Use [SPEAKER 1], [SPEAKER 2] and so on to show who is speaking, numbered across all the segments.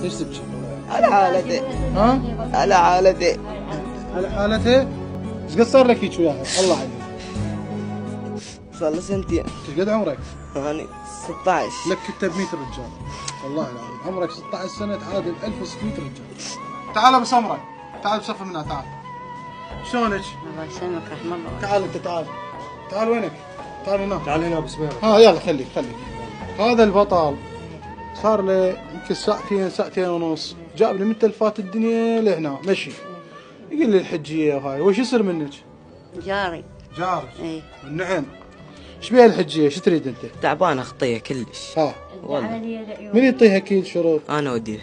[SPEAKER 1] ليش تبكي؟
[SPEAKER 2] على حالتي.
[SPEAKER 1] ها؟
[SPEAKER 2] على حالتي.
[SPEAKER 1] على حالته؟ ايش قد صار لك هيك وياها؟ الله عليك.
[SPEAKER 2] صار له سنتين.
[SPEAKER 1] ايش قد عمرك؟
[SPEAKER 2] يعني 16.
[SPEAKER 1] لك انت ب 100 رجال. والله العظيم عمرك 16 سنه تعادل 1600 رجال. تعال ابو سمره، تعال بصف منا تعال. شلونك؟
[SPEAKER 3] الله يسلمك رحم الله.
[SPEAKER 1] تعال انت تعال. تعال وينك؟ تعال هنا.
[SPEAKER 4] تعال هنا بسم الله.
[SPEAKER 1] ها يلا خليك. هذا البطل صار له يمكن ساعتين ونص، جاب لي من تلفات الدنيا لهنا مشي. يقول لي الحجيه وهاي، وش يصير منك؟
[SPEAKER 3] جاري.
[SPEAKER 1] جارك؟
[SPEAKER 3] اي.
[SPEAKER 1] النعم. ايش بيها الحجيه؟ شو تريد انت؟
[SPEAKER 2] تعبانه خطيه كلش.
[SPEAKER 1] ها.
[SPEAKER 2] والله.
[SPEAKER 1] من يعطيها كيل شروط؟
[SPEAKER 2] انا وديها.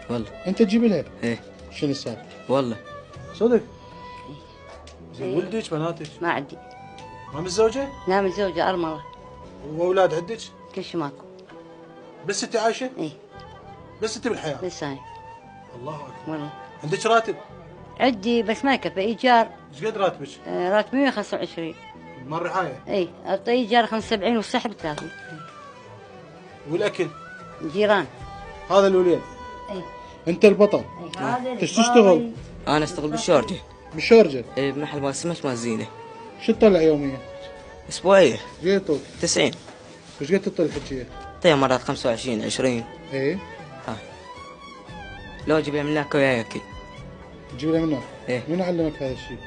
[SPEAKER 2] والله.
[SPEAKER 1] انت تجيب لها؟
[SPEAKER 2] ايه.
[SPEAKER 1] شنو السالفه؟
[SPEAKER 2] والله.
[SPEAKER 1] صدق؟
[SPEAKER 4] زين ولدك بناتك؟
[SPEAKER 3] ما عندي.
[SPEAKER 1] ما متزوجه؟
[SPEAKER 3] لا متزوجة أرملة.
[SPEAKER 1] واولاد عندك؟
[SPEAKER 3] كل شي ماكو.
[SPEAKER 1] بس انت عايشه؟
[SPEAKER 3] اي.
[SPEAKER 1] بس انت بالحياه؟
[SPEAKER 3] بس هاي.
[SPEAKER 1] الله اكبر.
[SPEAKER 3] والله.
[SPEAKER 1] عندك راتب؟
[SPEAKER 3] عندي بس ما يكفي إيجار.
[SPEAKER 1] ايش قد راتبك؟
[SPEAKER 3] راتبي 125.
[SPEAKER 1] مال رعايه؟
[SPEAKER 3] اي أعطي إيجار 75 والسحب 30.
[SPEAKER 1] والاكل؟
[SPEAKER 3] جيران.
[SPEAKER 1] هذا الوليد.
[SPEAKER 3] اي.
[SPEAKER 1] انت البطل. انت شو تشتغل؟
[SPEAKER 2] انا اشتغل بالشارجه.
[SPEAKER 1] بالشارجه؟
[SPEAKER 2] ايه بمحل مال سمك مال زينه.
[SPEAKER 1] شو تطلع يوميا؟
[SPEAKER 2] اسبوعيه.
[SPEAKER 1] ايش قد يعطوك؟
[SPEAKER 2] 90.
[SPEAKER 1] ايش قد تطلع الحجيه؟
[SPEAKER 2] طيب مرات 25 20.
[SPEAKER 1] ايه.
[SPEAKER 2] لو اجيب من هناك وياي اكل.
[SPEAKER 1] تجيب له منه؟
[SPEAKER 2] ايه.
[SPEAKER 1] من علمك هذا الشيء؟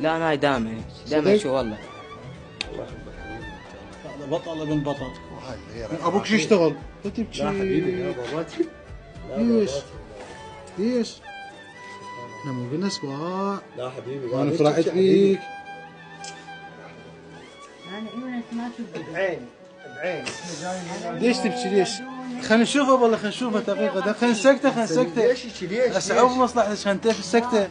[SPEAKER 2] لا انا دائما
[SPEAKER 1] صدق؟
[SPEAKER 2] شو والله.
[SPEAKER 1] هذا بطل ابن بطل. ابوك شو يشتغل؟ لا تبكي.
[SPEAKER 4] لا حبيبي يا بابا.
[SPEAKER 1] ليش؟ احنا مو قلنا اسبوع.
[SPEAKER 4] لا حبيبي.
[SPEAKER 1] انا فرحت بيك.
[SPEAKER 3] أنا إيوانس ما تبدي.
[SPEAKER 4] بعين.
[SPEAKER 1] ليش تبكي ليش؟ خلينا نشوفه والله خلينا نشوفه دقيقة خلينا نسكته
[SPEAKER 4] ليش ليش؟
[SPEAKER 1] اسعى بمصلحتك خلينا نتف السكتة.